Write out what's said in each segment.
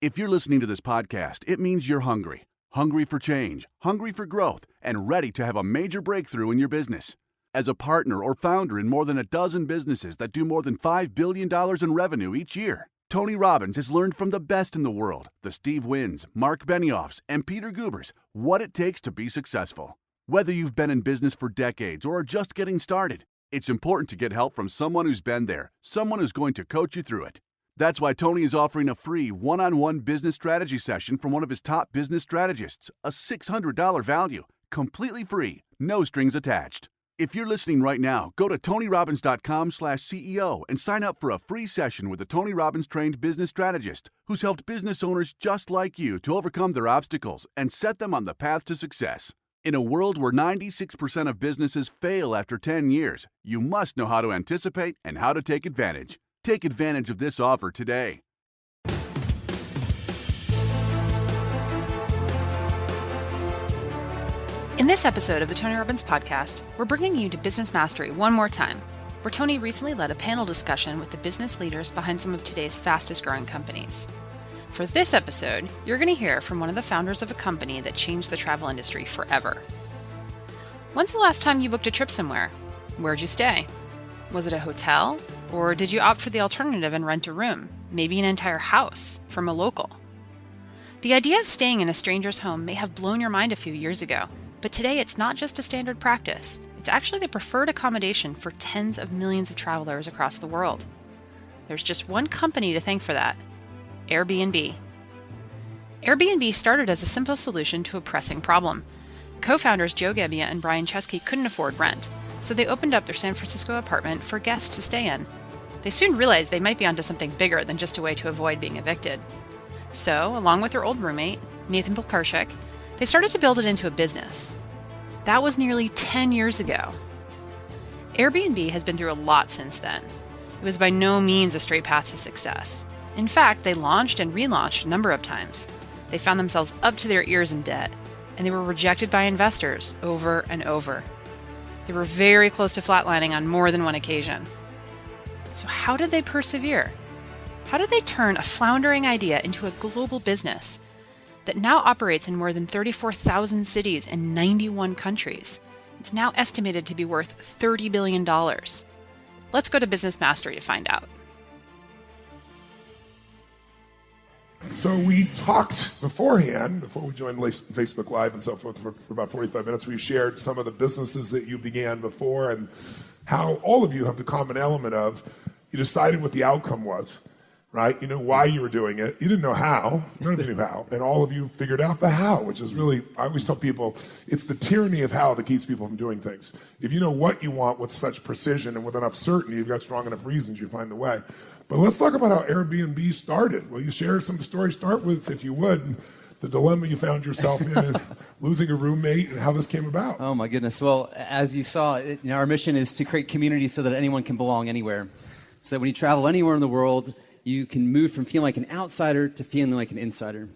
If you're listening to this podcast, it means you're hungry. Hungry for change, hungry for growth, and ready to have a major breakthrough in your business. As a partner or founder in more than a dozen businesses that do more than $5 billion in revenue each year, Tony Robbins has learned from the best in the world, the Steve Wyns, Mark Benioffs, and Peter Gubers, what it takes to be successful. Whether you've been in business for decades or are just getting started, it's important to get help from someone who's been there, someone who's going to coach you through it. That's why Tony is offering a free one-on-one business strategy session from one of his top business strategists, a $600 value, completely free, no strings attached. If you're listening right now, go to TonyRobbins.com/CEO and sign up for a free session with a Tony Robbins trained business strategist who's helped business owners just like you to overcome their obstacles and set them on the path to success. In a world where 96% of businesses fail after 10 years, you must know how to anticipate and how to take advantage. Take advantage of this offer today. In this episode of the Tony Robbins podcast, we're bringing you to Business Mastery one more time, where Tony recently led a panel discussion with the business leaders behind some of today's fastest growing companies. For this episode, you're going to hear from one of the founders of a company that changed the travel industry forever. When's the last time you booked a trip somewhere? Where'd you stay? Was it a hotel? Or did you opt for the alternative and rent a room, maybe an entire house, from a local? The idea of staying in a stranger's home may have blown your mind a few years ago, but today it's not just a standard practice. It's actually the preferred accommodation for tens of millions of travelers across the world. There's just one company to thank for that: AirBnB. AirBnB started as a simple solution to a pressing problem. Co-founders Joe Gebbia and Brian Chesky couldn't afford rent, so they opened up their San Francisco apartment for guests to stay in. They soon realized they might be onto something bigger than just a way to avoid being evicted. So, along with their old roommate, Nathan Polkarchik, they started to build it into a business. That was nearly 10 years ago. AirBnB has been through a lot since then. It was by no means a straight path to success. In fact, they launched and relaunched a number of times. They found themselves up to their ears in debt, and they were rejected by investors over and over. They were very close to flatlining on more than one occasion. So how did they persevere? How did they turn a floundering idea into a global business that now operates in more than 34,000 cities in 91 countries? It's now estimated to be worth $30 billion. Let's go to Business Mastery to find out. So we talked beforehand, before we joined Facebook Live and so forth, for about 45 minutes. We shared some of the businesses that you began before and how all of you have the common element of you decided what the outcome was, right? You know why you were doing it. You didn't know how. None of you knew how. And all of you figured out the how, which is really, I always tell people, it's the tyranny of how that keeps people from doing things. If you know what you want with such precision and with enough certainty, you've got strong enough reasons, you find the way. But let's talk about how AirBnB started. Will you share some stories? Start with, if you would, the dilemma you found yourself in and losing a roommate and how this came about. Oh my goodness. Well, as you saw, our mission is to create community so that anyone can belong anywhere. So that when you travel anywhere in the world, you can move from feeling like an outsider to feeling like an insider.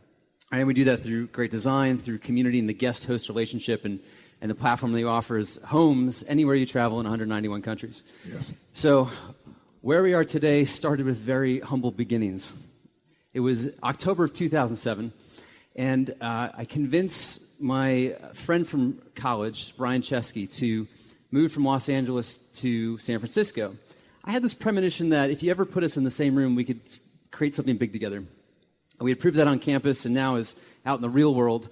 And we do that through great design, through community and the guest-host relationship, and the platform that offers homes anywhere you travel in 191 countries. Yes. So where we are today started with very humble beginnings. It was October of 2007, and I convinced my friend from college, Brian Chesky, to move from Los Angeles to San Francisco. I had this premonition that if you ever put us in the same room, we could create something big together. We had proved that on campus, and now as out in the real world,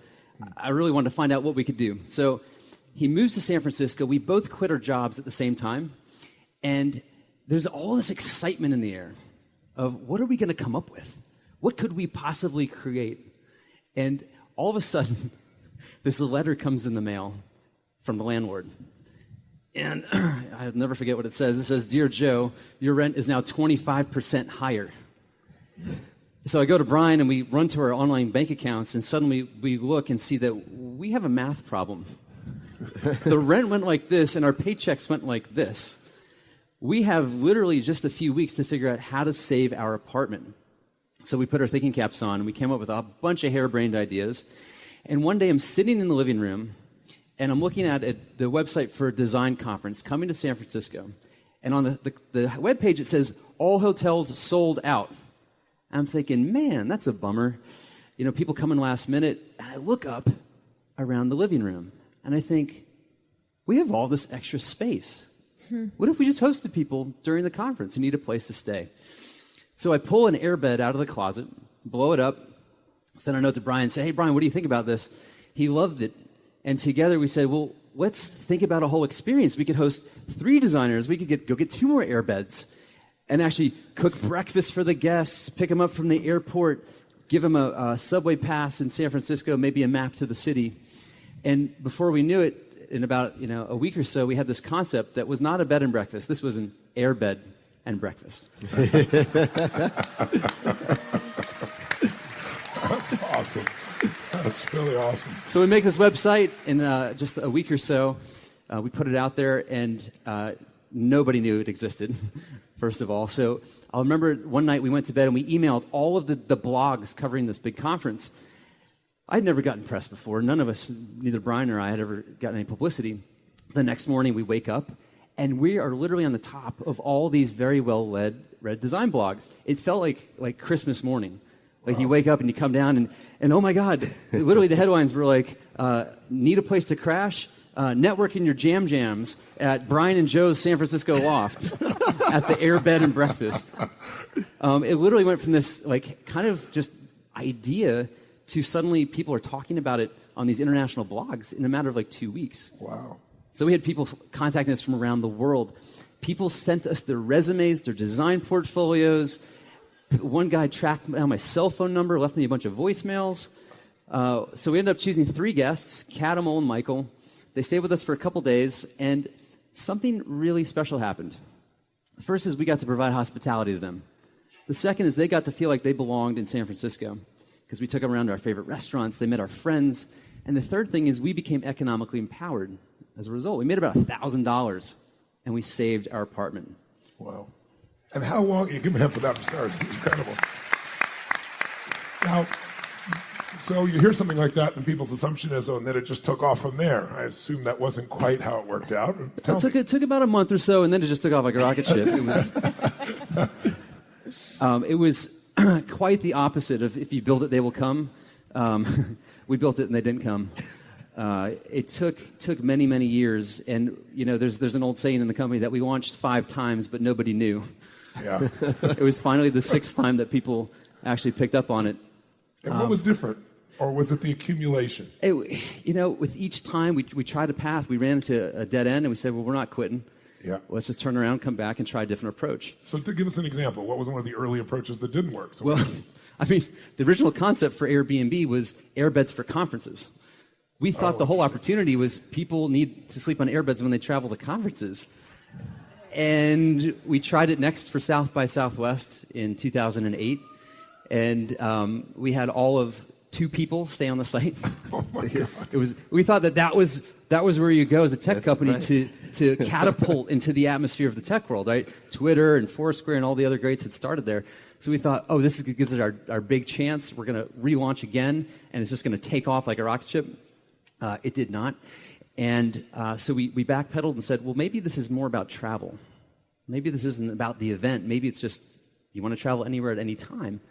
I really wanted to find out what we could do. So he moves to San Francisco. We both quit our jobs at the same time, and there's all this excitement in the air of what are we going to come up with? What could we possibly create? And all of a sudden, this letter comes in the mail from the landlord. And I'll never forget what it says. It says, "Dear Joe, your rent is now 25% higher." So I go to Brian and we run to our online bank accounts, and suddenly we look and see that we have a math problem. The rent went like this and our paychecks went like this. We have literally just a few weeks to figure out how to save our apartment. So we put our thinking caps on and we came up with a bunch of harebrained ideas. And one day I'm sitting in the living room and I'm looking at the website for a design conference coming to San Francisco. And on the webpage it says, all hotels sold out. I'm thinking, man, that's a bummer. You know, people come in last minute, and I look up around the living room, and I think, we have all this extra space. What if we just hosted people during the conference who need a place to stay? So I pull an airbed out of the closet, blow it up, send a note to Brian, say, hey, Brian, what do you think about this? He loved it. And together we said, well, let's think about a whole experience. We could host 3 designers. We could go get 2 more airbeds and actually cook breakfast for the guests, pick them up from the airport, give them a subway pass in San Francisco, maybe a map to the city. And before we knew it, in about a week or so, we had this concept that was not a bed and breakfast. This was an airbed and breakfast. That's awesome. That's really awesome. So we make this website in just a week or so. We put it out there, and nobody knew it existed, first of all. So I'll remember one night we went to bed, and we emailed all of the blogs covering this big conference. I'd never gotten press before. None of us, neither Brian or I, had ever gotten any publicity. The next morning, we wake up, and we are literally on the top of all these very well-read design blogs. It felt like Christmas morning. Like you wake up and you come down, and oh my God, literally the headlines were like, need a place to crash? Network in your jams at Brian and Joe's San Francisco loft at the Airbed and Breakfast. It literally went from this kind of just idea to suddenly people are talking about it on these international blogs in a matter of 2 weeks. Wow. So we had people contacting us from around the world. People sent us their resumes, their design portfolios. One guy tracked down my cell phone number, left me a bunch of voicemails. So we ended up choosing 3 guests, Kat, Amol, and Michael. They stayed with us for a couple days, and something really special happened. The first is we got to provide hospitality to them. The second is they got to feel like they belonged in San Francisco, because we took them around to our favorite restaurants, they met our friends, and the third thing is we became economically empowered as a result. We made about $1,000, and we saved our apartment. Wow. And how long, you give me a hand for that for starts, it's incredible. Now, so you hear something like that, and people's assumption is, and then it just took off from there. I assume that wasn't quite how it worked out. It took about a month or so, and then it just took off like a rocket ship. It was quite the opposite of if you build it, they will come. We built it, and they didn't come. It took many, many years, and there's an old saying in the company that we launched 5 times, but nobody knew. Yeah. It was finally the 6th time that people actually picked up on it. And what was different? Or was it the accumulation? With each time we tried a path, we ran into a dead end, and we said, well, we're not quitting. Yeah. Let's just turn around, come back, and try a different approach. So to give us an example, what was one of the early approaches that didn't work? So the original concept for Airbnb was airbeds for conferences. We thought the whole opportunity was people need to sleep on airbeds when they travel to conferences. And we tried it next for South by Southwest in 2008. And we had all of 2 people stay on the site. Oh my God. We thought that was where you go as a tech company to catapult into the atmosphere of the tech world, right? Twitter and Foursquare and all the other greats had started there. So we thought, this gives us our big chance. We're going to relaunch again, and it's just going to take off like a rocket ship. It did not. And so we backpedaled and said, well, maybe this is more about travel. Maybe this isn't about the event. Maybe it's just you want to travel anywhere at any time.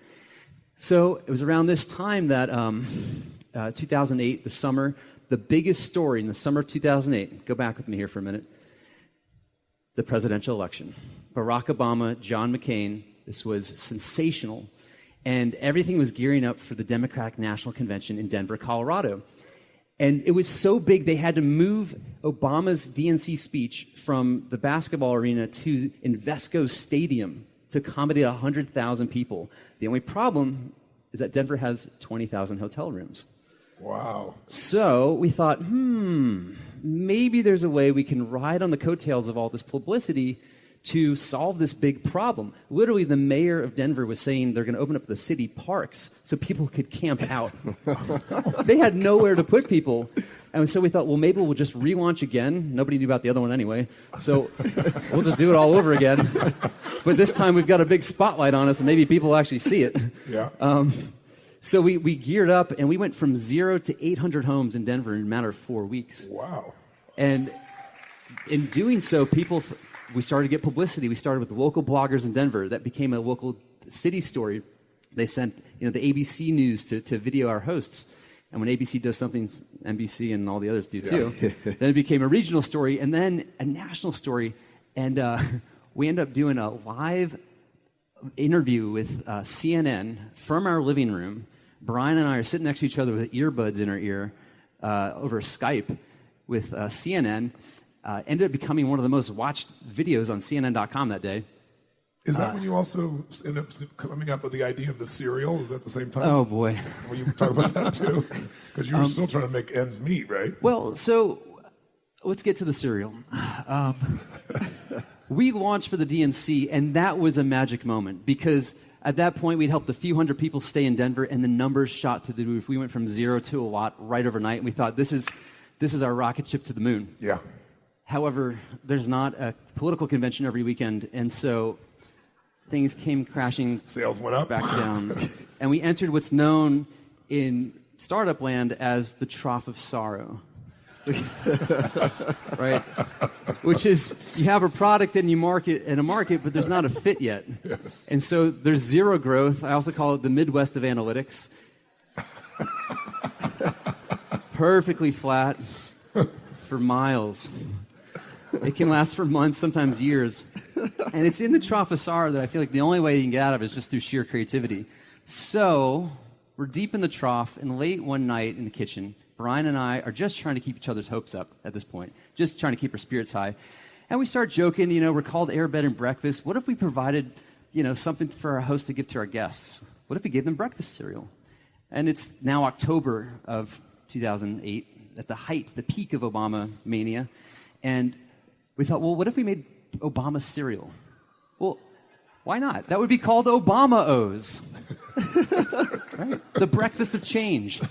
So it was around this time that 2008, the summer, the biggest story in the summer of 2008, go back with me here for a minute, the presidential election. Barack Obama, John McCain, this was sensational. And everything was gearing up for the Democratic National Convention in Denver, Colorado. And it was so big they had to move Obama's DNC speech from the basketball arena to Invesco Stadium to accommodate 100,000 people. The only problem is that Denver has 20,000 hotel rooms. Wow. So we thought, maybe there's a way we can ride on the coattails of all this publicity to solve this big problem. Literally, the mayor of Denver was saying they're going to open up the city parks so people could camp out. They had nowhere to put people. And so we thought, well, maybe we'll just relaunch again. Nobody knew about the other one anyway. So we'll just do it all over again. But this time we've got a big spotlight on us, and maybe people will actually see it. Yeah. So we geared up, and we went from 0 to 800 homes in Denver in a matter of 4 weeks. Wow. And in doing so, we started to get publicity. We started with the local bloggers in Denver. That became a local city story. They sent the ABC News to video our hosts. And when ABC does something, NBC and all the others do too. Then it became a regional story and then a national story. And we ended up doing a live interview with CNN from our living room. Brian and I are sitting next to each other with earbuds in our ear over Skype with CNN. Ended up becoming one of the most watched videos on CNN.com that day. Is that when you also end up coming up with the idea of the cereal? Is that at the same time? Oh, boy. Will you talk about that, too? Because you were still trying to make ends meet, right? Well, so let's get to the cereal. We launched for the DNC, and that was a magic moment because at that point, we'd helped a few hundred people stay in Denver, and the numbers shot to the roof. We went from 0 to a lot right overnight, and we thought, this is our rocket ship to the moon. Yeah. However, there's not a political convention every weekend, and so things came crashing. Sales went up. Back down. And we entered what's known in startup land as the trough of sorrow. Right? Which is, you have a product and you market in a market, but there's not a fit yet. Yes. And so there's zero growth. I also call it the Midwest of analytics. Perfectly flat for miles. It can last for months, sometimes years. And it's in the trough of sorrow that I feel like the only way you can get out of it is just through sheer creativity. So we're deep in the trough, and late one night in the kitchen, Brian and I are just trying to keep each other's hopes up at this point, just trying to keep our spirits high. And we start joking, we're called Air, Bed, and Breakfast. What if we provided, something for our hosts to give to our guests? What if we gave them breakfast cereal? And it's now October of 2008, at the height, the peak of Obama mania. And we thought, well, what if we made Obama cereal? Well, why not? That would be called Obama O's. Right? The breakfast of change.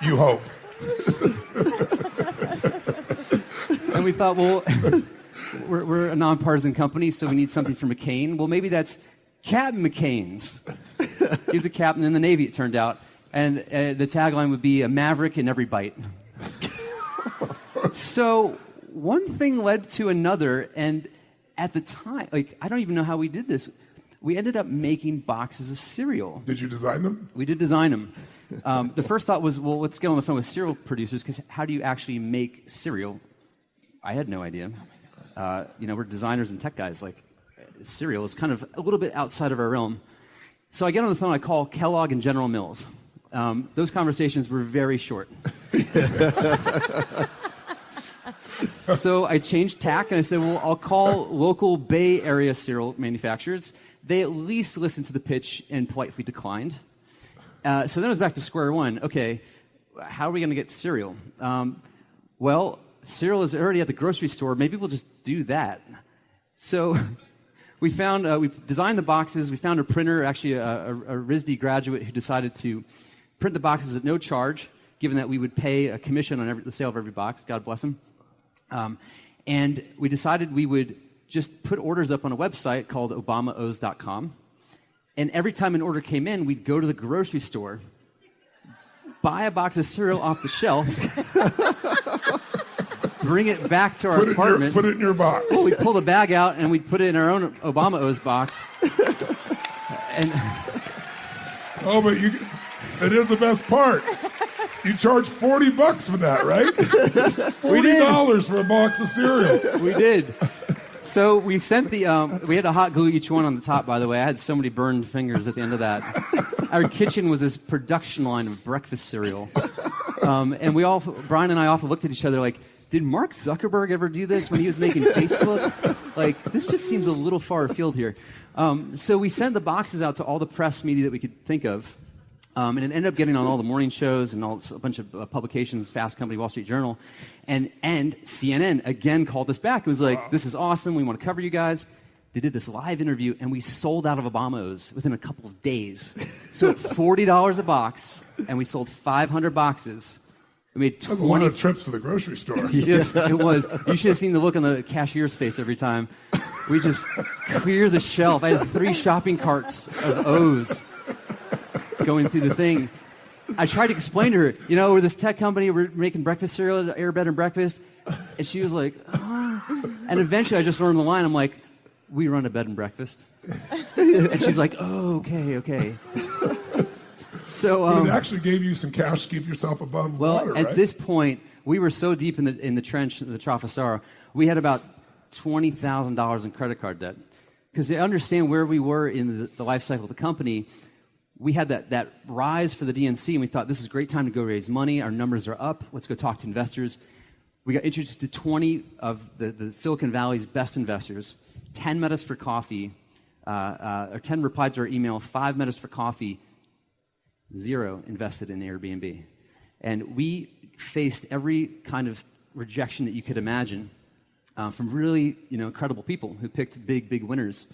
You hope. And we thought, well, we're a nonpartisan company, so we need something for McCain. Well, maybe that's Captain McCain's. He was a captain in the Navy, it turned out. And the tagline would be, a maverick in every bite. So one thing led to another, and at the time, I don't even know how we did this. We ended up making boxes of cereal. Did you design them? We did design them. The first thought was, well, let's get on the phone with cereal producers, because how do you actually make cereal? I had no idea. We're designers and tech guys. Cereal is kind of a little bit outside of our realm. So I get on the phone, I call Kellogg and General Mills. Those conversations were very short. So I changed tack and I said, well, I'll call local Bay Area cereal manufacturers. They at least listened to the pitch and politely declined. So then it was back to square one. Okay, how are we going to get cereal? Well, cereal is already at the grocery store. Maybe we'll just do that. So we designed the boxes. We found a printer, actually a RISD graduate who decided to print the boxes at no charge, given that we would pay a commission on the sale of every box. God bless him. And we decided we would just put orders up on a website called obamaos.com. And every time an order came in, we'd go to the grocery store, buy a box of cereal off the shelf, bring it back to our apartment. Put it in your box. We'd pull the bag out and we'd put it in our own Obama O's box. But it is the best part. You charge $40 for that, right? $40 for a box of cereal. We did. So we sent we had to hot glue each one on the top, by the way. I had so many burned fingers at the end of that. Our kitchen was this production line of breakfast cereal. And Brian and I often looked at each other like, did Mark Zuckerberg ever do this when he was making Facebook? This just seems a little far afield here. So we sent the boxes out to all the press media that we could think of. And it ended up getting on all the morning shows and a bunch of publications, Fast Company, Wall Street Journal. And CNN, again, called us back. It was like, this is awesome. We want to cover you guys. They did this live interview, and we sold out of Obama's within a couple of days. So at $40 a box, and we sold 500 boxes. We made 20... That's a lot of trips to the grocery store. Yes, it was. You should have seen the look on the cashier's face every time. We just clear the shelf. I had 3 shopping carts of O's going through the thing. I tried to explain to her, we're this tech company, we're making breakfast cereal, Air, Bed, and Breakfast. And she was like, And eventually I just learned the line. I'm like, we run a bed and breakfast. And she's like, oh, okay. So But it actually gave you some cash to keep yourself above water, right? At this point, we were so deep in the trench, the Trough of Sorrow, we had about $20,000 in credit card debt. Because to understand where we were in the life cycle of the company, we had that rise for the DNC, and we thought, this is a great time to go raise money. Our numbers are up. Let's go talk to investors. We got introduced to 20 of the Silicon Valley's best investors. 10 met us for coffee, or 10 replied to our email, 5 met us for coffee, 0 invested in Airbnb. And we faced every kind of rejection that you could imagine from really incredible people who picked big winners.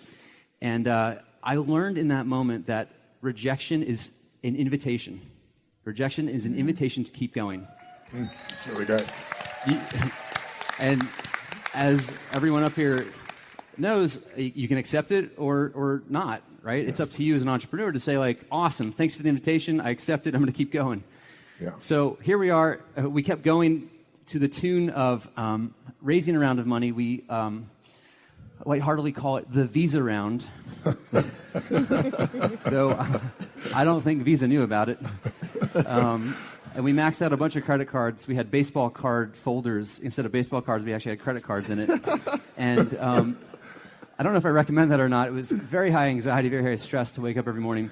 And I learned in that moment that rejection is an invitation. Rejection is an invitation to keep going. That's really good. And as everyone up here knows, you can accept it or not, right? Yes. It's up to you as an entrepreneur to say, like, awesome, thanks for the invitation, I accept it, I'm going to keep going. Yeah. So here we are. We kept going to the tune of raising a round of money. We lightheartedly call it the Visa round. Though I don't think Visa knew about it. And we maxed out a bunch of credit cards. We had baseball card folders. Instead of baseball cards, we actually had credit cards in it. And I don't know if I recommend that or not. It was very high anxiety, very high stress to wake up every morning.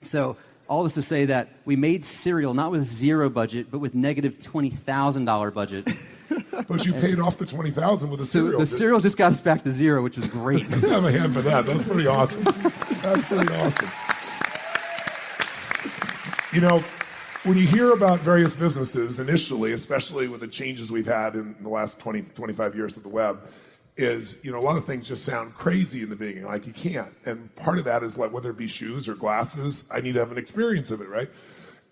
So all this to say that we made cereal not with zero budget, but with negative $20,000 budget. But you paid off the $20,000 with the cereal. So the cereal just got us back to zero, which was great. Let's have a hand for that. That's pretty awesome. That's pretty awesome. When you hear about various businesses initially, especially with the changes we've had in the last 20, 25 years of the web, is, a lot of things just sound crazy in the beginning, like you can't. And part of that is like, whether it be shoes or glasses, I need to have an experience of it, right?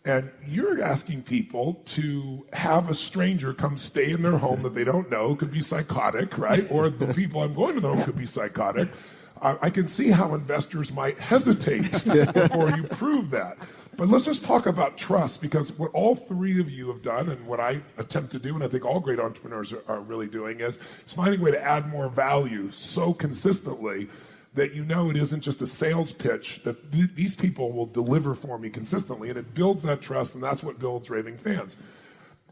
And you're asking people to have a stranger come stay in their home that they don't know, could be psychotic, right? Or the people I'm going to know could be psychotic. I can see how investors might hesitate before you prove that. But let's just talk about trust, because what all three of you have done, and what I attempt to do, and I think all great entrepreneurs are really doing, is finding a way to add more value so consistently that it isn't just a sales pitch, that these people will deliver for me consistently, and it builds that trust, and that's what builds raving fans.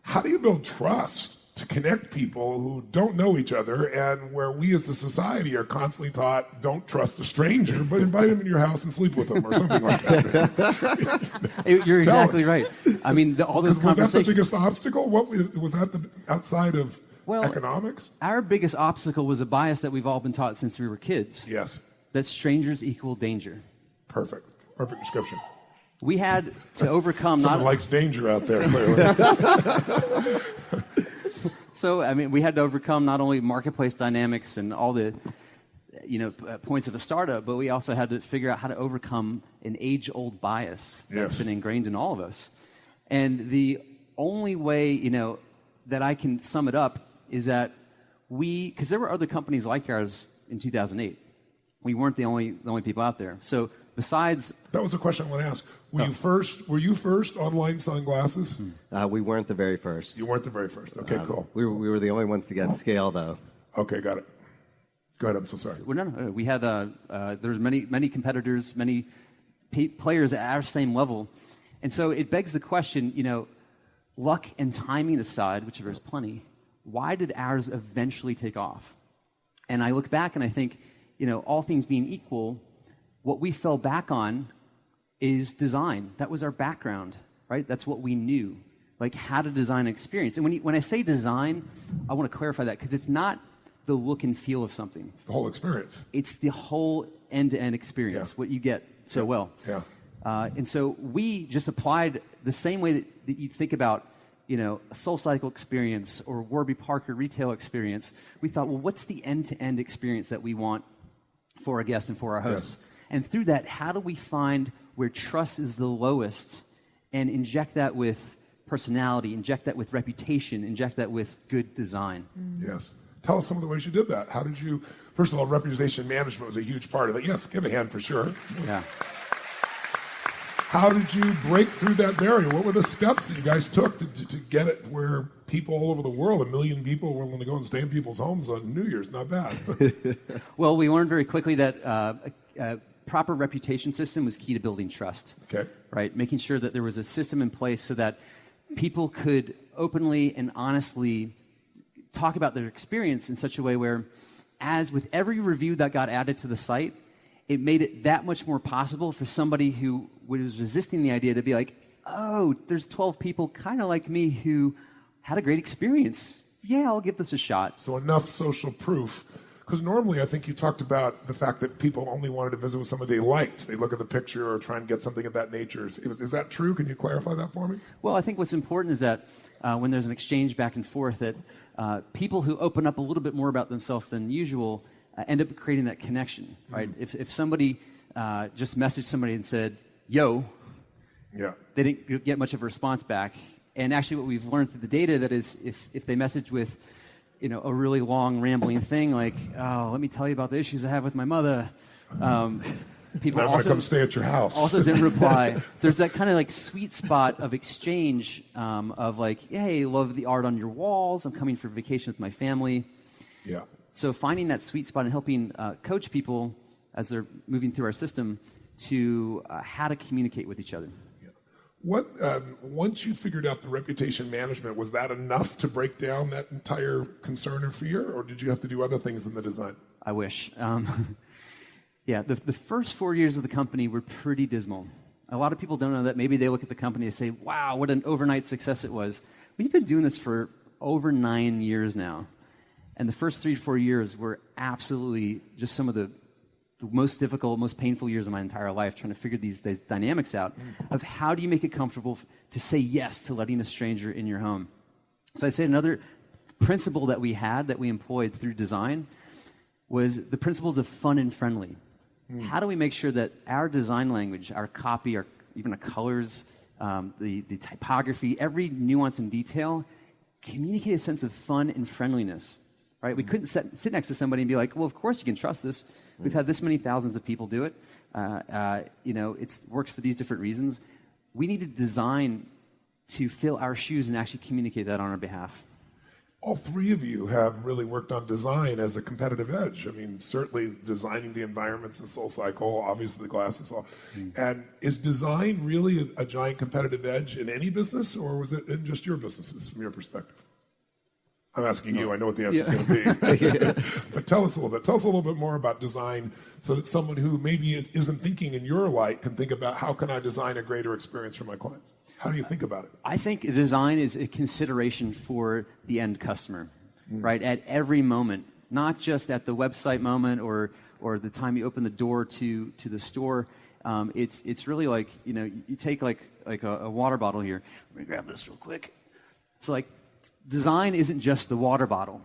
How do you build trust to connect people who don't know each other, and where we as a society are constantly taught, don't trust a stranger, but invite them in your house and sleep with them, or something like that? You're exactly right. I mean, all those conversations. Was that the biggest obstacle? What was that outside of economics? Our biggest obstacle was a bias that we've all been taught since we were kids. Yes. That strangers equal danger. Perfect description. We had to overcome. Someone likes danger out there, clearly. So, we had to overcome not only marketplace dynamics and all the, points of a startup, but we also had to figure out how to overcome an age-old bias that's been ingrained in all of us. And the only way, that I can sum it up is that because there were other companies like ours in 2008. We weren't the only people out there. So besides... That was a question I want to ask. Were you first online selling glasses? We weren't the very first. You weren't the very first. Okay, cool. We were the only ones to get scale, though. Okay, got it. Go ahead, I'm so sorry. No. We had, there was many competitors, many players at our same level. And so it begs the question, luck and timing aside, which there's plenty, why did ours eventually take off? And I look back and I think, all things being equal, what we fell back on is design. That was our background, right? That's what we knew, like how to design an experience. And when I say design, I want to clarify that, because it's not the look and feel of something. It's the whole experience. It's the whole end-to-end experience, what you get so well. Yeah. And so we just applied the same way that you think about, a SoulCycle experience or Warby Parker retail experience. We thought, well, what's the end-to-end experience that we want for our guests and for our hosts? Yes. And through that, how do we find where trust is the lowest and inject that with personality, inject that with reputation, inject that with good design? Yes. Tell us some of the ways you did that. How did you, first of all, reputation management was a huge part of it. Yes, give a hand for sure. Yeah. How did you break through that barrier? What were the steps that you guys took to get it where people all over the world, 1 million people, were willing to go and stay in people's homes on New Year's? Not bad. Well, we learned very quickly that proper reputation system was key to building trust. Okay. Right? Making sure that there was a system in place so that people could openly and honestly talk about their experience in such a way where, as with every review that got added to the site, it made it that much more possible for somebody who was resisting the idea to be like, oh, there's 12 people kind of like me who had a great experience. Yeah, I'll give this a shot. So enough social proof. Because normally I think you talked about the fact that people only wanted to visit with somebody they liked. They look at the picture or try and get something of that nature. Is that true? Can you clarify that for me? Well, I think what's important is that when there's an exchange back and forth, that people who open up a little bit more about themselves than usual end up creating that connection, right? If somebody just messaged somebody and said, yo, yeah, they didn't get much of a response back. And actually what we've learned through the data that is if they message with a really long rambling thing like, oh, let me tell you about the issues I have with my mother, people I'm going to come stay at your house. Also didn't reply. There's that kind of like sweet spot of exchange of like, hey, love the art on your walls. I'm coming for vacation with my family. Yeah. So finding that sweet spot and helping coach people as they're moving through our system to how to communicate with each other. What once you figured out the reputation management, was that enough to break down that entire concern or fear, or did you have to do other things in the design? I wish. Yeah, the first 4 years of the company were pretty dismal. A lot of people don't know that. Maybe they look at the company and say, wow, what an overnight success it was. We've been doing this for over 9 years now. And the first 3 to 4 years were absolutely just some of the most difficult, most painful years of my entire life, trying to figure these dynamics out of how do you make it comfortable to say yes to letting a stranger in your home. So I'd say another principle that we had, that we employed through design, was the principles of fun and friendly. How do we make sure that our design language, our copy, even our colors, the typography, every nuance and detail, communicate a sense of fun and friendliness, right? We couldn't sit next to somebody and be like, well, of course you can trust this. We've had this many thousands of people do it. It works for these different reasons. We need to design to fill our shoes and actually communicate that on our behalf. All three of you have really worked on design as a competitive edge. I mean, certainly designing the environments in SoulCycle, obviously the glasses. And is design really a giant competitive edge in any business, or was it in just your businesses from your perspective? I'm asking you. I know what the answer is going to be. But tell us a little bit. Tell us a little bit more about design so that someone who maybe isn't thinking in your light can think about, how can I design a greater experience for my clients? How do you think about it? I think design is a consideration for the end customer, right? At every moment, not just at the website moment or the time you open the door to the store. It's really like, you take like a water bottle here. Let me grab this real quick. So like, design isn't just the water bottle.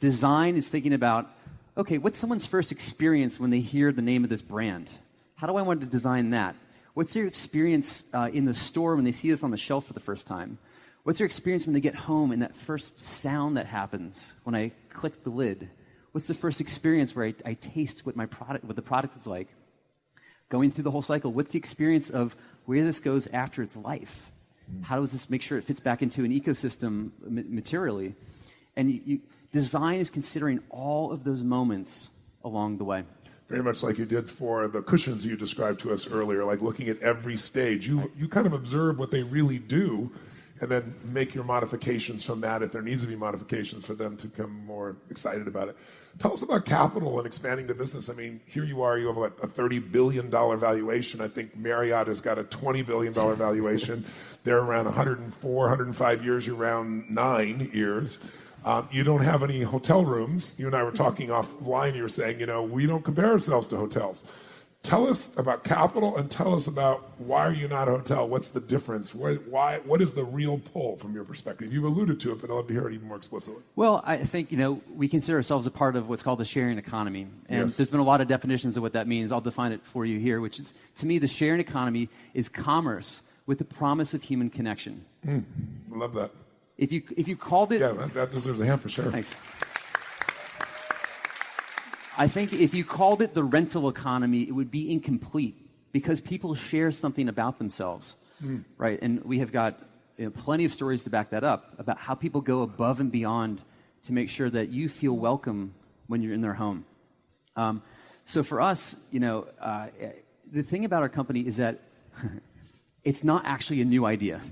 Design is thinking about, okay, what's someone's first experience when they hear the name of this brand? How do I want to design that? What's their experience in the store when they see this on the shelf for the first time? What's their experience when they get home and that first sound that happens when I click the lid? What's the first experience where I taste what the product is like? Going through the whole cycle, what's the experience of where this goes after its life? How does this make sure it fits back into an ecosystem materially? And design is considering all of those moments along the way. Very much like you did for the cushions you described to us earlier, like looking at every stage. You kind of observe what they really do and then make your modifications from that if there needs to be modifications for them to become more excited about it. Tell us about capital and expanding the business. I mean, here you are, you have a $30 billion valuation. I think Marriott has got a $20 billion valuation. They're around 104, 105 years, you're around 9 years. You don't have any hotel rooms. You and I were talking offline, you were saying, we don't compare ourselves to hotels. Tell us about capital and tell us about why are you not a hotel? What's the difference? What is the real pull from your perspective? You've alluded to it, but I'd love to hear it even more explicitly. Well, I think, we consider ourselves a part of what's called the sharing economy. And there's been a lot of definitions of what that means. I'll define it for you here, which is, to me, the sharing economy is commerce with the promise of human connection. I love that. If you called it... Yeah, that deserves a hand for sure. Thanks. I think if you called it the rental economy, it would be incomplete because people share something about themselves, right? And we have got plenty of stories to back that up about how people go above and beyond to make sure that you feel welcome when you're in their home. So for us, the thing about our company is that it's not actually a new idea.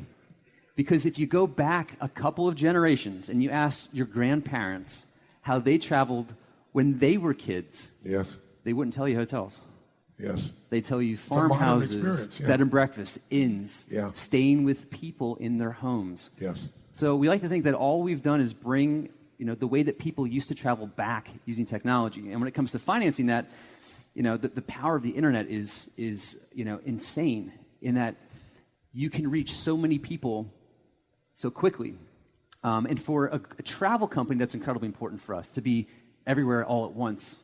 Because if you go back a couple of generations and you ask your grandparents how they traveled when they were kids, Yes. they wouldn't tell you hotels. Yes. They tell you a modern farmhouses, experience, yeah. bed and breakfast, inns, Yeah. staying with people in their homes. Yes. So we like to think that all we've done is bring the way that people used to travel back using technology. And when it comes to financing that, the power of the internet is insane in that you can reach so many people so quickly. And for a travel company, that's incredibly important for us to be everywhere all at once.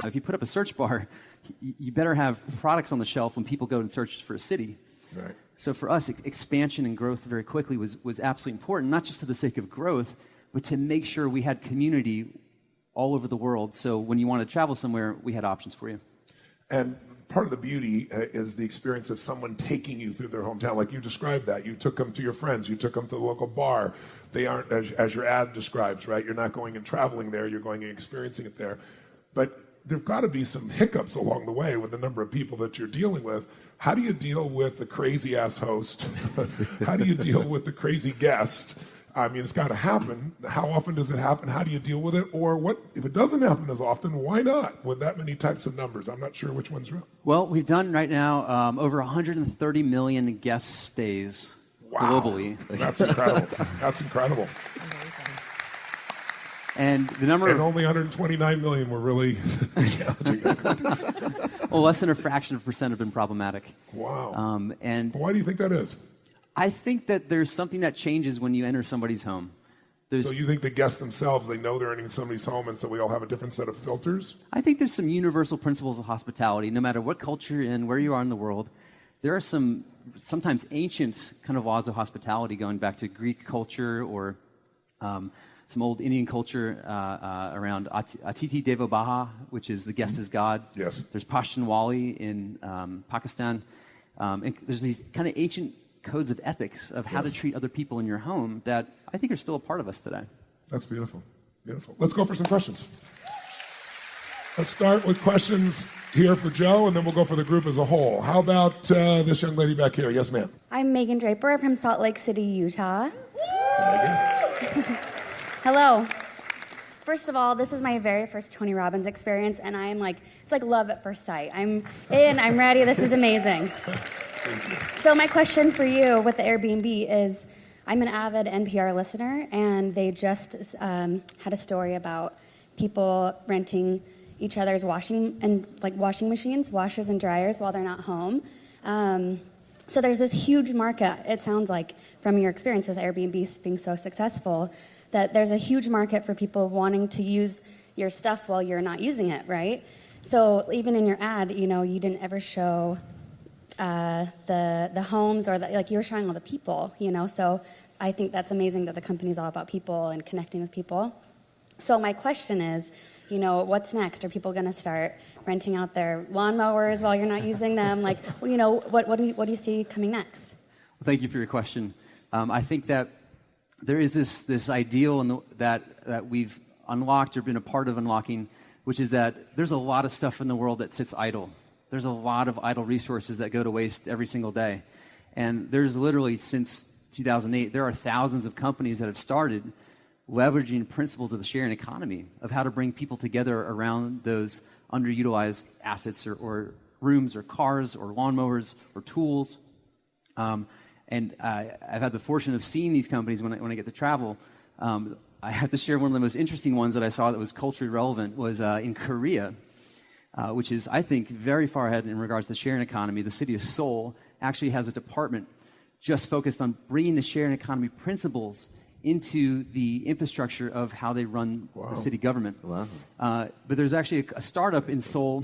If you put up a search bar, you better have products on the shelf when people go and search for a city. Right. So for us, expansion and growth very quickly was absolutely important, not just for the sake of growth, but to make sure we had community all over the world. So when you wanted to travel somewhere, we had options for you. And part of the beauty is the experience of someone taking you through their hometown. Like you described that. You took them to your friends. You took them to the local bar. They aren't, as your ad describes, right? You're not going and traveling there. You're going and experiencing it there. But there've got to be some hiccups along the way with the number of people that you're dealing with. How do you deal with the crazy-ass host? How do you deal with the crazy guest? I mean, it's got to happen. How often does it happen? How do you deal with it? Or what if it doesn't happen as often, why not with that many types of numbers? I'm not sure which one's real. Well, we've done right now over 130 million guest stays globally. That's incredible. That's incredible. And the number and only 129 million were really well, less than a fraction of a percent have been problematic. Wow. And why do you think that is? I think that there's something that changes when you enter somebody's home. So you think the guests themselves, they know they're entering somebody's home, and so we all have a different set of filters? I think there's some universal principles of hospitality. No matter what culture you're in, where you are in the world, there are some sometimes ancient kind of laws of hospitality going back to Greek culture or some old Indian culture around Atiti Devo Bhava, which is the guest is God. Yes. There's Pashtunwali in Pakistan. And there's these kind of ancient codes of ethics of how to treat other people in your home that I think are still a part of us today. That's beautiful. Beautiful. Let's go for some questions. Let's start with questions here for Joe, and then we'll go for the group as a whole. How about this young lady back here? Yes, ma'am. I'm Megan Draper from Salt Lake City, Utah. Megan. Hello. First of all, this is my very first Tony Robbins experience, and I am it's like love at first sight. I'm in, I'm ready, this is amazing. So my question for you with the Airbnb is, I'm an avid NPR listener, and they just had a story about people renting each other's washing machines, washers and dryers while they're not home. So there's this huge market, it sounds like, from your experience with Airbnb being so successful, that there's a huge market for people wanting to use your stuff while you're not using it, right? So even in your ad, you didn't ever show the homes or you were showing all the people, So I think that's amazing that the company's all about people and connecting with people. So my question is, what's next? Are people going to start renting out their lawnmowers while you're not using them? What do you see coming next? Well, thank you for your question. I think that there is this ideal that we've unlocked or been a part of unlocking, which is that there's a lot of stuff in the world that sits idle. There's a lot of idle resources that go to waste every single day. And there's literally, since 2008, there are thousands of companies that have started leveraging principles of the sharing economy, of how to bring people together around those underutilized assets or rooms or cars or lawnmowers or tools. And I've had the fortune of seeing these companies when I get to travel. I have to share one of the most interesting ones that I saw that was culturally relevant was in Korea, which is, I think, very far ahead in regards to sharing economy. The city of Seoul actually has a department just focused on bringing the sharing economy principles into the infrastructure of how they run the city government. Wow. But there's actually a startup in Seoul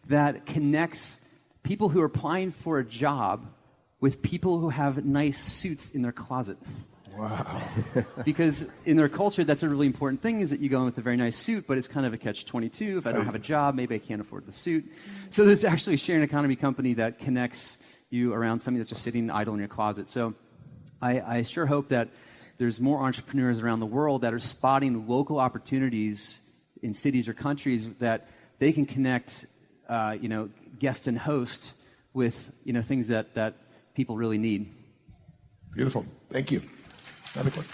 that connects people who are applying for a job with people who have nice suits in their closet. Wow. Because in their culture, that's a really important thing, is that you go in with a very nice suit, but it's kind of a catch-22. If I don't have a job, maybe I can't afford the suit. So there's actually a sharing economy company that connects you around something that's just sitting idle in your closet. So I sure hope that there's more entrepreneurs around the world that are spotting local opportunities in cities or countries that they can connect, guest and host with, things that people really need. Beautiful. Thank you.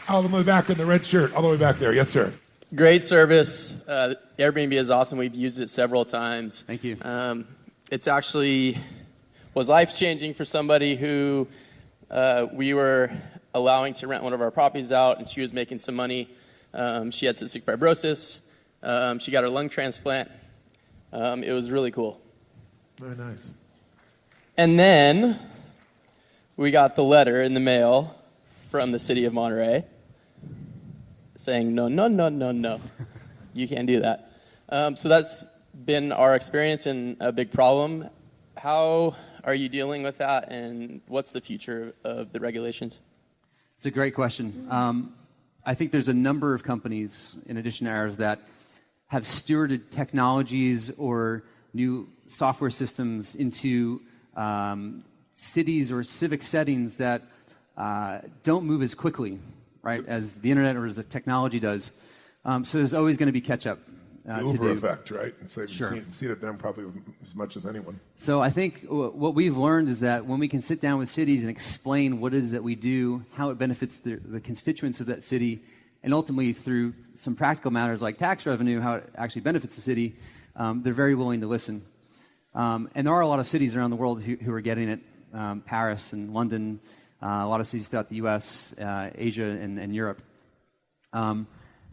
All the way back in the red shirt, all the way back there. Yes, sir. Great service. AirBnB is awesome. We've used it several times. Thank you. It's actually was life-changing for somebody who we were allowing to rent one of our properties out, and she was making some money. She had cystic fibrosis. She got her lung transplant. It was really cool. Very nice. And then we got the letter in the mail from the city of Monterey saying, no, you can't do that. So that's been our experience and a big problem. How are you dealing with that, and what's the future of the regulations? It's a great question. I think there's a number of companies, in addition to ours, that have stewarded technologies or new software systems into cities or civic settings that don't move as quickly, right, as the internet or as the technology does. So there's always going to be catch-up the to Uber do. effect, right? So Sure. You've seen it them probably as much as anyone. So I think what we've learned is that when we can sit down with cities and explain what it is that we do, how it benefits the constituents of that city, and ultimately through some practical matters like tax revenue, how it actually benefits the city, they're very willing to listen. And there are a lot of cities around the world who are getting it, Paris and London, a lot of cities throughout the U.S., Asia, and Europe.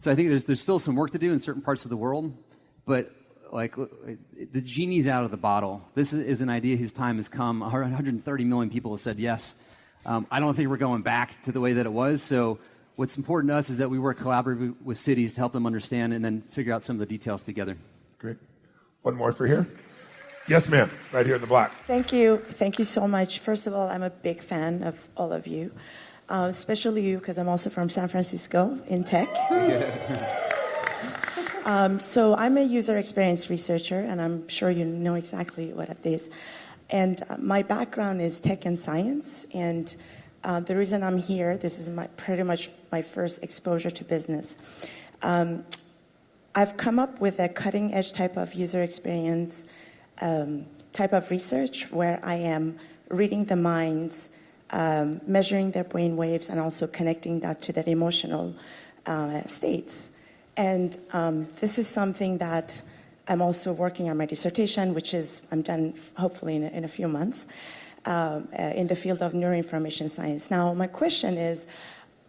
So I think there's still some work to do in certain parts of the world, but like the genie's out of the bottle. This is an idea whose time has come. 130 million people have said yes. I don't think we're going back to the way that it was. So what's important to us is that we work collaboratively with cities to help them understand and then figure out some of the details together. Great. One more for here. Yes, ma'am. Right here in the black. Thank you. Thank you so much. First of all, I'm a big fan of all of you, especially you, because I'm also from San Francisco in tech. So I'm a user experience researcher, and I'm sure you know exactly what it is. And my background is tech and science, and the reason I'm here, this is pretty much my first exposure to business. I've come up with a cutting-edge type of user experience type of research where I am reading the minds, measuring their brain waves, and also connecting that to their emotional states. And this is something that I'm also working on my dissertation, which is I'm done hopefully in a few months, in the field of neuroinformation science. Now, my question is,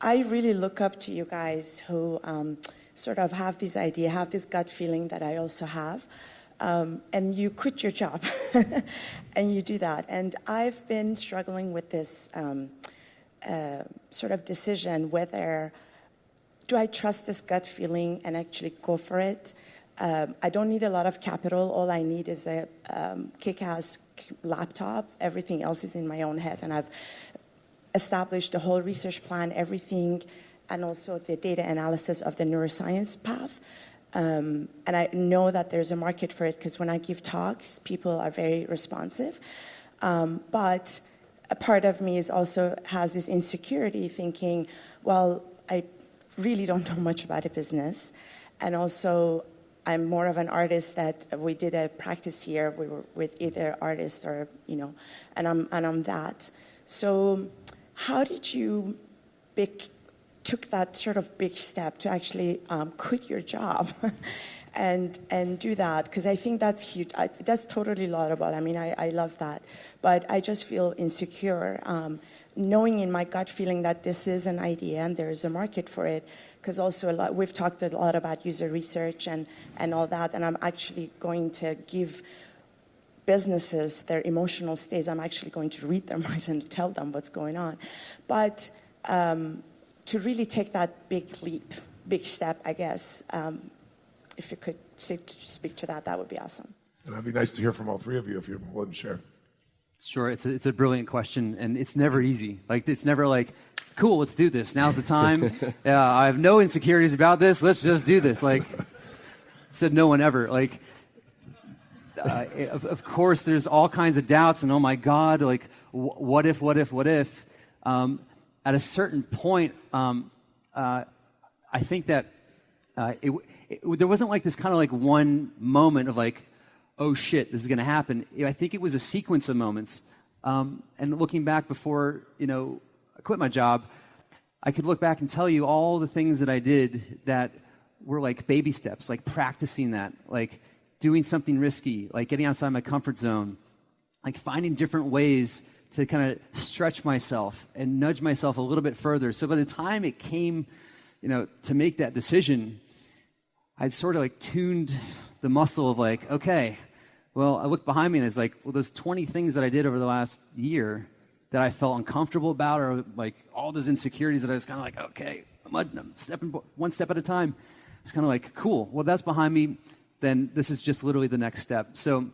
I really look up to you guys who sort of have this idea, have this gut feeling that I also have. And you quit your job and you do that. And I've been struggling with this sort of decision whether do I trust this gut feeling and actually go for it? I don't need a lot of capital. All I need is a kick-ass laptop. Everything else is in my own head. And I've established the whole research plan, everything, and also the data analysis of the neuroscience path. And I know that there's a market for it because when I give talks, people are very responsive. But a part of me is also has this insecurity thinking, well, I really don't know much about a business. And also, I'm more of an artist that we did a practice here. We were with either artists or, and I'm that. So how did you took that sort of big step to actually quit your job and do that, because I think that's huge. That's totally laudable. I mean, I love that. But I just feel insecure, knowing in my gut feeling that this is an idea and there is a market for it, because also we've talked a lot about user research and all that, and I'm actually going to give businesses their emotional states. I'm actually going to read their minds and tell them what's going on. But to really take that big step, I guess, if you could speak to that, that would be awesome. And that'd be nice to hear from all three of you if you're willing to share. Sure, it's a brilliant question, and it's never easy. Like, it's never like, cool, let's do this. Now's the time. I have no insecurities about this. Let's just do this. Like, said no one ever. Like, of course, there's all kinds of doubts, and oh my God, like, what if? At a certain point, I think that there wasn't like this kind of like one moment of like, oh shit, this is going to happen. I think it was a sequence of moments. And looking back before, I quit my job, I could look back and tell you all the things that I did that were like baby steps, like practicing that, like doing something risky, like getting outside my comfort zone, like finding different ways to kind of stretch myself and nudge myself a little bit further. So by the time it came, to make that decision, I'd sort of like tuned the muscle of like, okay, well, I look behind me and it's like, well, those 20 things that I did over the last year that I felt uncomfortable about, or like all those insecurities that I was kind of like, okay, I'm stepping one step at a time. It's kind of like, cool, well, that's behind me. Then this is just literally the next step. So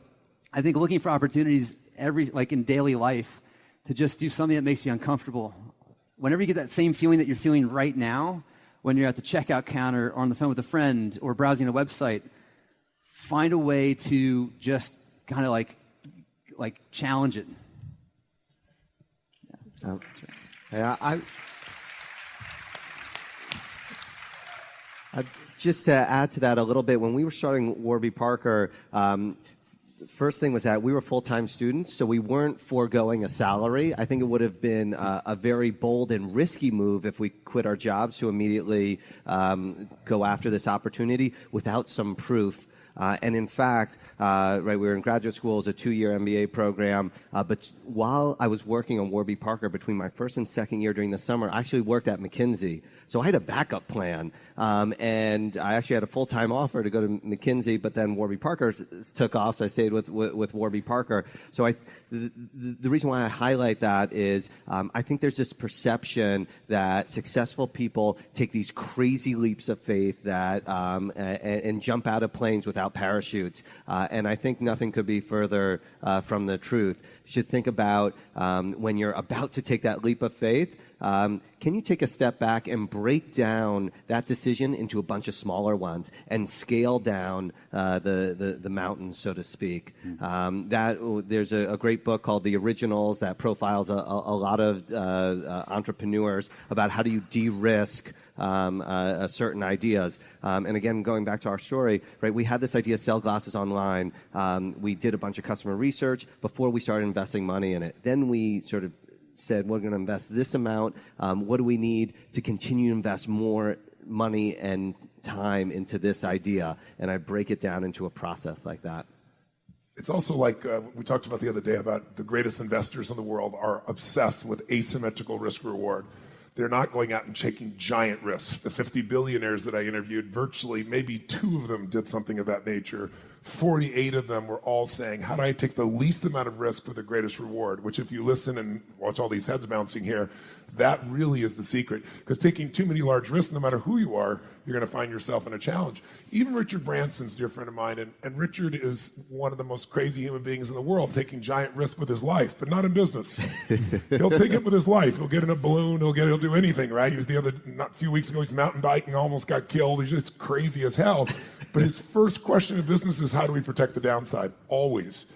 I think looking for opportunities in daily life to just do something that makes you uncomfortable. Whenever you get that same feeling that you're feeling right now, when you're at the checkout counter or on the phone with a friend or browsing a website, find a way to just kind of like challenge it. Just to add to that a little bit, when we were starting Warby Parker, first thing was that we were full-time students, so we weren't foregoing a salary. I think it would have been a very bold and risky move if we quit our jobs to immediately go after this opportunity without some proof. And in fact, we were in graduate school as a 2-year MBA program. But while I was working on Warby Parker between my first and second year during the summer, I actually worked at McKinsey. So I had a backup plan. And I actually had a full-time offer to go to McKinsey, but then Warby Parker took off, so I stayed with Warby Parker. So the reason why I highlight that is I think there's this perception that successful people take these crazy leaps of faith that and jump out of planes without parachutes. And I think nothing could be further from the truth. You should think about when you're about to take that leap of faith, can you take a step back and break down that decision into a bunch of smaller ones and scale down the mountain, so to speak? There's a great book called The Originals that profiles a lot of entrepreneurs about how do you de-risk certain ideas. And again, going back to our story, right? We had this idea, sell glasses online. We did a bunch of customer research before we started investing money in it. Then we sort of said, we're going to invest this amount. What do we need to continue to invest more money and time into this idea? And I break it down into a process like that. It's also like we talked about the other day about the greatest investors in the world are obsessed with asymmetrical risk reward. They're not going out and taking giant risks. The 50 billionaires that I interviewed, virtually maybe 2 of them did something of that nature. 48 of them were all saying, how do I take the least amount of risk for the greatest reward? Which if you listen and watch all these heads bouncing here, that really is the secret. Because taking too many large risks, no matter who you are, you're going to find yourself in a challenge. Even Richard Branson's a dear friend of mine, and Richard is one of the most crazy human beings in the world, taking giant risks with his life, but not in business. He'll take it with his life. He'll get in a balloon. He'll do anything, right? Not a few weeks ago, he's mountain biking, almost got killed. He's just crazy as hell. But his first question in business is, how do we protect the downside? Always.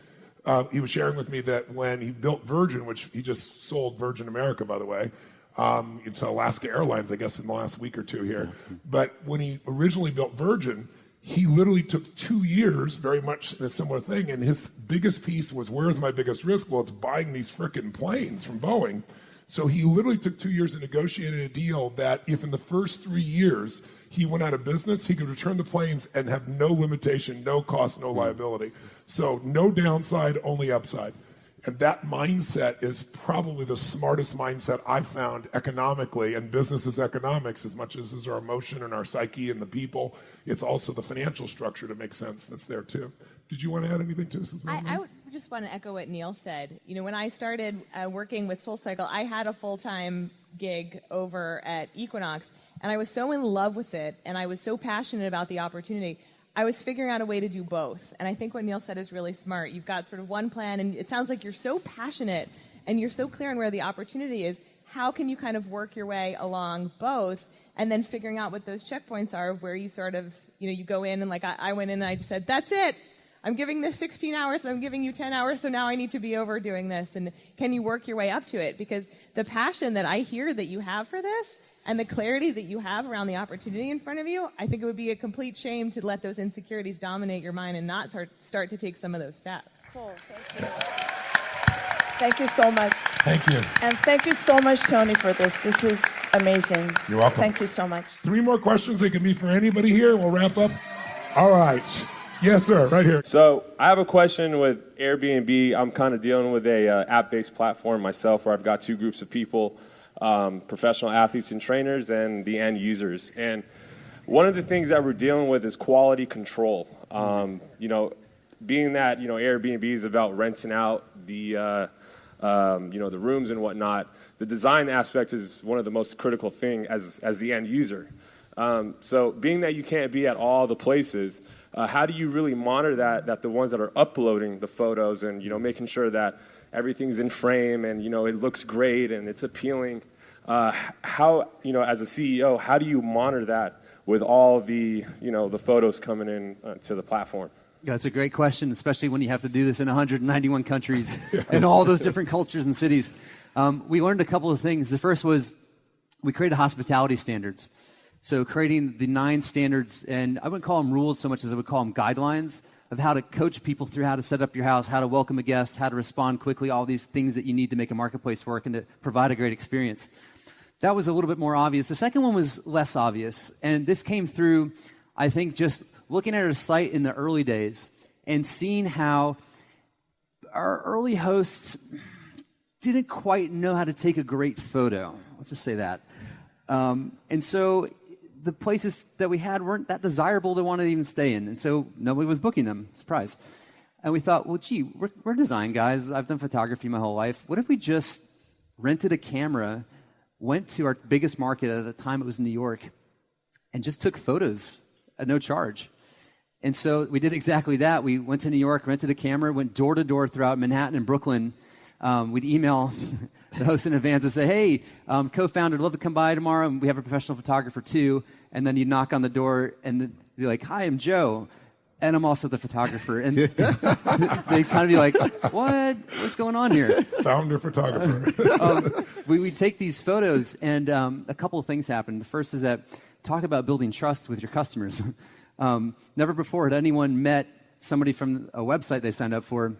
He was sharing with me that when he built Virgin, which he just sold Virgin America, by the way, to Alaska Airlines, I guess, in the last week or 2 here. But when he originally built Virgin, he literally took 2 years, very much in a similar thing, and his biggest piece was, where's my biggest risk? Well, it's buying these frickin' planes from Boeing. So he literally took 2 years and negotiated a deal that if in the first 3 years he went out of business, he could return the planes and have no limitation, no cost, no liability. So no downside, only upside. And that mindset is probably the smartest mindset I've found economically, and business is economics as much as is our emotion and our psyche and the people. It's also the financial structure to make sense that's there too. Did you want to add anything to this as well? I would just want to echo what Neil said. You know, when I started working with SoulCycle, I had a full-time gig over at Equinox, and I was so in love with it, and I was so passionate about the opportunity. I was figuring out a way to do both. And I think what Neil said is really smart. You've got sort of one plan, and it sounds like you're so passionate and you're so clear on where the opportunity is. How can you kind of work your way along both, and then figuring out what those checkpoints are of where you sort of, you know, you go in and like I went in and I just said, that's it. I'm giving this 16 hours and I'm giving you 10 hours, so now I need to be over doing this. And can you work your way up to it? Because the passion that I hear that you have for this and the clarity that you have around the opportunity in front of you, I think it would be a complete shame to let those insecurities dominate your mind and not start to take some of those steps. Cool, thank you. Thank you so much. Thank you. And thank you so much, Tony, for this. This is amazing. You're welcome. Thank you so much. 3 more questions. They can be for anybody here. We'll wrap up. All right. Yes, sir, right here. So I have a question with Airbnb. I'm kind of dealing with a app-based platform myself where I've got 2 groups of people, professional athletes and trainers and the end users. And one of the things that we're dealing with is quality control. You know, being that, you know, Airbnb is about renting out the, you know, the rooms and whatnot, the design aspect is one of the most critical thing as the end user. So being that you can't be at all the places, how do you really monitor that the ones that are uploading the photos and, you know, making sure that everything's in frame and, you know, it looks great and it's appealing? How, you know, as a CEO, how do you monitor that with all the, you know, the photos coming in to the platform? Yeah, that's a great question, especially when you have to do this in 191 countries and all those different cultures and cities. We learned a couple of things. The first was we created hospitality standards. So creating the 9 standards, and I wouldn't call them rules so much as I would call them guidelines of how to coach people through how to set up your house, how to welcome a guest, how to respond quickly, all these things that you need to make a marketplace work and to provide a great experience. That was a little bit more obvious. The second one was less obvious, and this came through, I think, just looking at our site in the early days and seeing how our early hosts didn't quite know how to take a great photo. Let's just say that. And so the places that we had weren't that desirable to want to even stay in. And so nobody was booking them. Surprise. And we thought, well, gee, we're design guys. I've done photography my whole life. What if we just rented a camera, went to our biggest market at the time, it was New York, and just took photos at no charge? And so we did exactly that. We went to New York, rented a camera, went door to door throughout Manhattan and Brooklyn. We'd email the host in advance and say, hey, co-founder, I'd love to come by tomorrow. And we have a professional photographer too. And then you'd knock on the door and be like, hi, I'm Joe. And I'm also the photographer. And they'd kind of be like, what's going on here? Founder photographer. We'd take these photos, and a couple of things happened. The first is that talk about building trust with your customers. Never before had anyone met somebody from a website they signed up for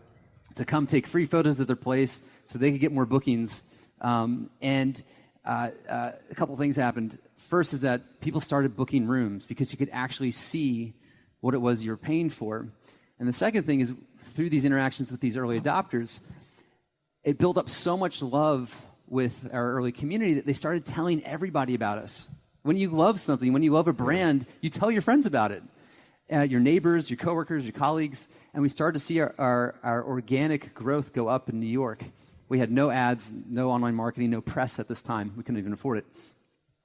to come take free photos of their place so they could get more bookings. And a couple things happened. First is that people started booking rooms because you could actually see what it was you were paying for. And the second thing is, through these interactions with these early adopters, it built up so much love with our early community that they started telling everybody about us. When you love something, when you love a brand, you tell your friends about it. Your neighbors, your coworkers, your colleagues, and we started to see our organic growth go up in New York. We had no ads, no online marketing, no press at this time. We couldn't even afford it.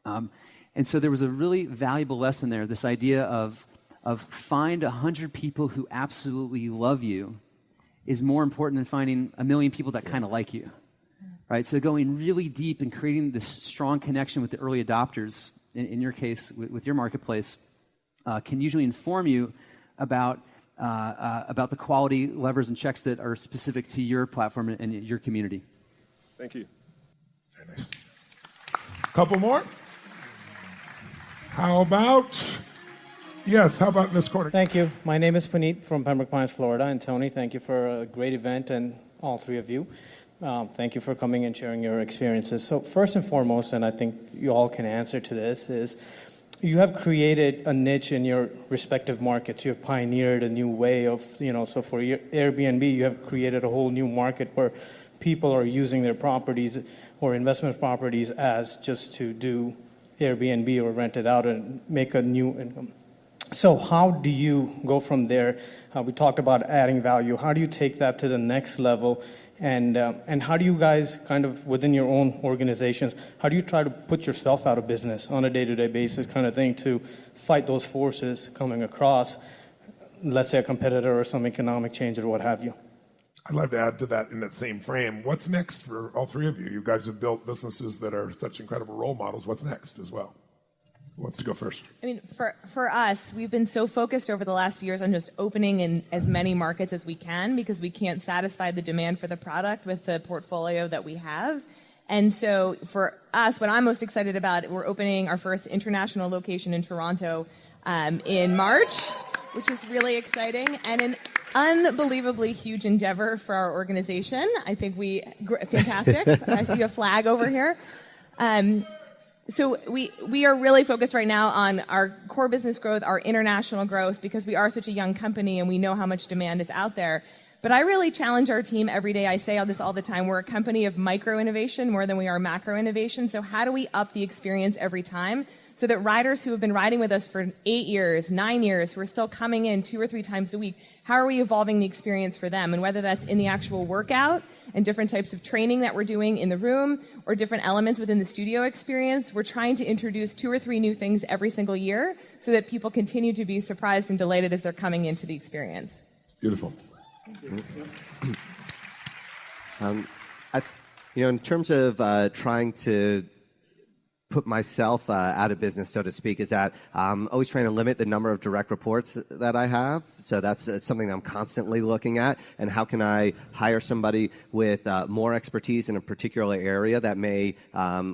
And so there was a really valuable lesson there, this idea of find 100 people who absolutely love you is more important than finding 1 million people that kind of like you, right? So going really deep and creating this strong connection with the early adopters, in your case, with your marketplace, can usually inform you about the quality levers and checks that are specific to your platform and your community. Thank you. Very nice. Couple more? How about... Yes, how about in this corner? Thank you. My name is Puneet from Pembroke Pines, Florida. And Tony, thank you for a great event and all 3 of you. Thank you for coming and sharing your experiences. So first and foremost, and I think you all can answer to this, is you have created a niche in your respective markets. You have pioneered a new way of, so for your Airbnb, you have created a whole new market where people are using their properties or investment properties as just to do Airbnb or rent it out and make a new income. So how do you go from there? We talked about adding value. How do you take that to the next level? And how do you guys kind of, within your own organizations, how do you try to put yourself out of business on a day-to-day basis kind of thing to fight those forces coming across, let's say a competitor or some economic change or what have you? I'd love to add to that in that same frame. What's next for all three of you? You guys have built businesses that are such incredible role models. What's next as well? Who wants to go first? I mean, for us, we've been so focused over the last few years on just opening in as many markets as we can because we can't satisfy the demand for the product with the portfolio that we have. And so for us, what I'm most excited about, we're opening our first international location in Toronto in March, which is really exciting and an unbelievably huge endeavor for our organization. I think fantastic. I see a flag over here. So we are really focused right now on our core business growth, our international growth, because we are such a young company and we know how much demand is out there. But I really challenge our team every day. I say all this all the time. We're a company of micro innovation more than we are macro innovation. So how do we up the experience every time so that riders who have been riding with us for 8 years, 9 years, who are still coming in 2 or 3 times a week, how are we evolving the experience for them? And whether that's in the actual workout and different types of training that we're doing in the room or different elements within the studio experience, we're trying to introduce 2 or 3 new things every single year so that people continue to be surprised and delighted as they're coming into the experience. Beautiful. In terms of trying to put myself out of business, so to speak, is that I'm always trying to limit the number of direct reports that I have. So that's something that I'm constantly looking at. And how can I hire somebody with more expertise in a particular area that may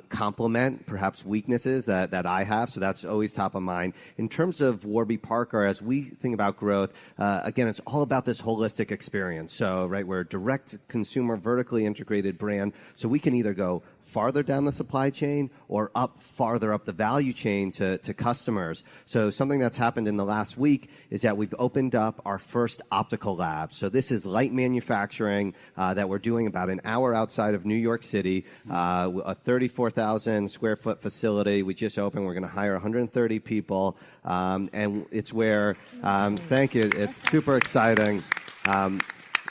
complement perhaps weaknesses that I have. So that's always top of mind. In terms of Warby Parker, as we think about growth, again, it's all about this holistic experience. So, right, we're a direct consumer, vertically integrated brand. So we can either go farther down the supply chain or farther up the value chain to customers. So something that's happened in the last week is that we've opened up our first optical lab. So this is light manufacturing that we're doing about an hour outside of New York City, a 34,000 square foot facility. We just opened. We're going to hire 130 people. And it's where, thank you, it's super exciting.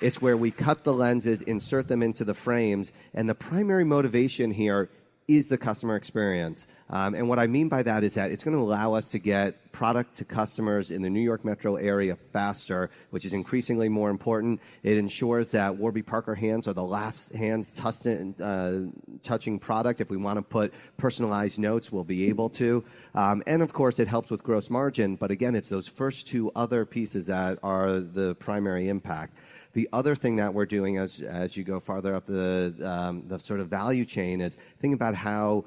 It's where we cut the lenses, insert them into the frames, and the primary motivation here is the customer experience. And what I mean by that is that it's going to allow us to get product to customers in the New York metro area faster, which is increasingly more important. It ensures that Warby Parker hands are the last hands touching product. If we want to put personalized notes, we'll be able to. And of course, it helps with gross margin. But again, it's those first 2 other pieces that are the primary impact. The other thing that we're doing as you go farther up the sort of value chain is think about how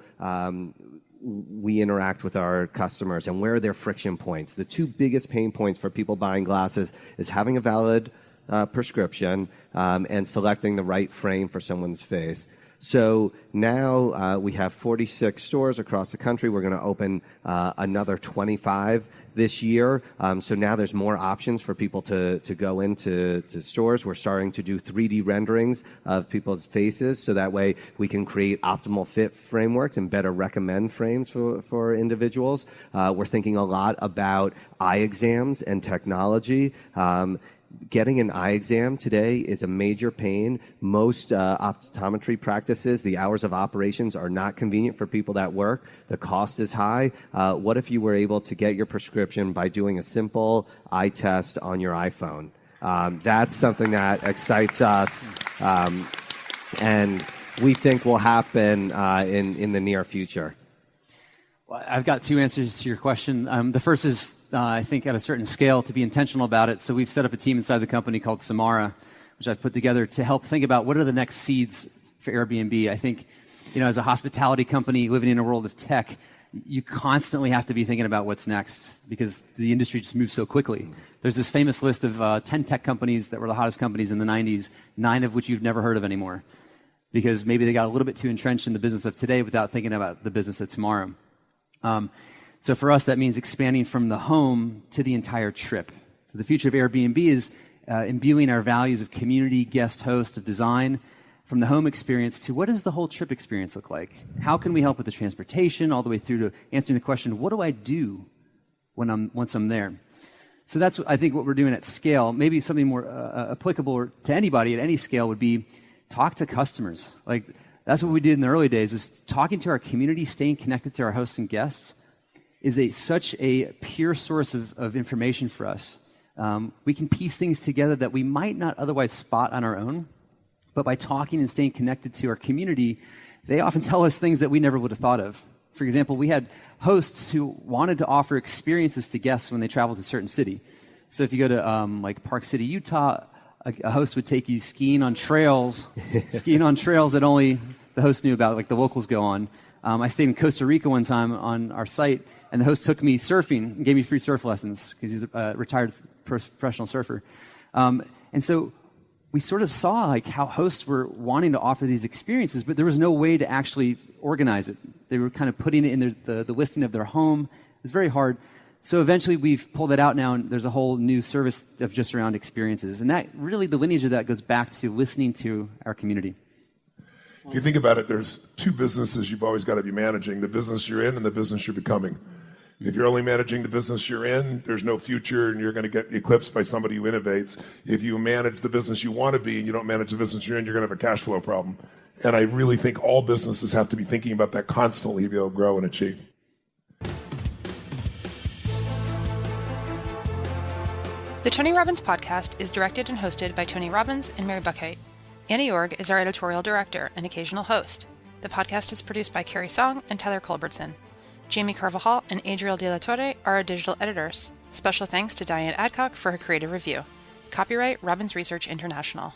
we interact with our customers and where are their friction points. The 2 biggest pain points for people buying glasses is having a valid prescription and selecting the right frame for someone's face. So now we have 46 stores across the country. We're going to open another 25 this year. So now there's more options for people to go into stores. We're starting to do 3D renderings of people's faces so that way we can create optimal fit frameworks and better recommend frames for individuals. We're thinking a lot about eye exams and technology. Getting an eye exam today is a major pain. Most optometry practices, the hours of operations are not convenient for people that work. The cost is high. What if you were able to get your prescription by doing a simple eye test on your iPhone? That's something that excites us and we think will happen in the near future. Well, I've got 2 answers to your question. The first is, I think, at a certain scale, to be intentional about it. So we've set up a team inside the company called Samara, which I've put together to help think about what are the next seeds for Airbnb. I think, as a hospitality company living in a world of tech, you constantly have to be thinking about what's next because the industry just moves so quickly. There's this famous list of 10 tech companies that were the hottest companies in the 90s, 9 of which you've never heard of anymore. because maybe they got a little bit too entrenched in the business of today without thinking about the business of tomorrow. So for us, that means expanding from the home to the entire trip. So the future of Airbnb is imbuing our values of community, guest, host, of design, from the home experience to what does the whole trip experience look like? How can we help with the transportation, all the way through to answering the question, what do I do once I'm there? So that's, I think, what we're doing at scale. Maybe something more applicable to anybody at any scale would be talk to customers. Like, that's what we did in the early days, is talking to our community, staying connected to our hosts and guests is such a pure source of information for us. We can piece things together that we might not otherwise spot on our own, but by talking and staying connected to our community, they often tell us things that we never would have thought of. For example, we had hosts who wanted to offer experiences to guests when they traveled to a certain city. So if you go to like Park City, Utah, a host would take you skiing on trails that only the host knew about, like the locals go on. I stayed in Costa Rica one time on our site, and the host took me surfing and gave me free surf lessons because he's a retired professional surfer. And so we sort of saw like how hosts were wanting to offer these experiences, but there was no way to actually organize it. They were kind of putting it in the listing of their home. It was very hard. So eventually we've pulled it out now, and there's a whole new service of just around experiences. And that really, the lineage of that goes back to listening to our community. If you think about it, there's two businesses you've always got to be managing: the business you're in and the business you're becoming. If you're only managing the business you're in, there's no future, and you're going to get eclipsed by somebody who innovates. If you manage the business you want to be and you don't manage the business you're in, you're going to have a cash flow problem. And I really think all businesses have to be thinking about that constantly to be able to grow and achieve. The Tony Robbins podcast is directed and hosted by Tony Robbins and Mary Buckheit. Annie Org is our editorial director and occasional host. The podcast is produced by Carrie Song and Tyler Culbertson. Jamie Carvajal and Adriel De La Torre are our digital editors. Special thanks to Diane Adcock for her creative review. Copyright Robbins Research International.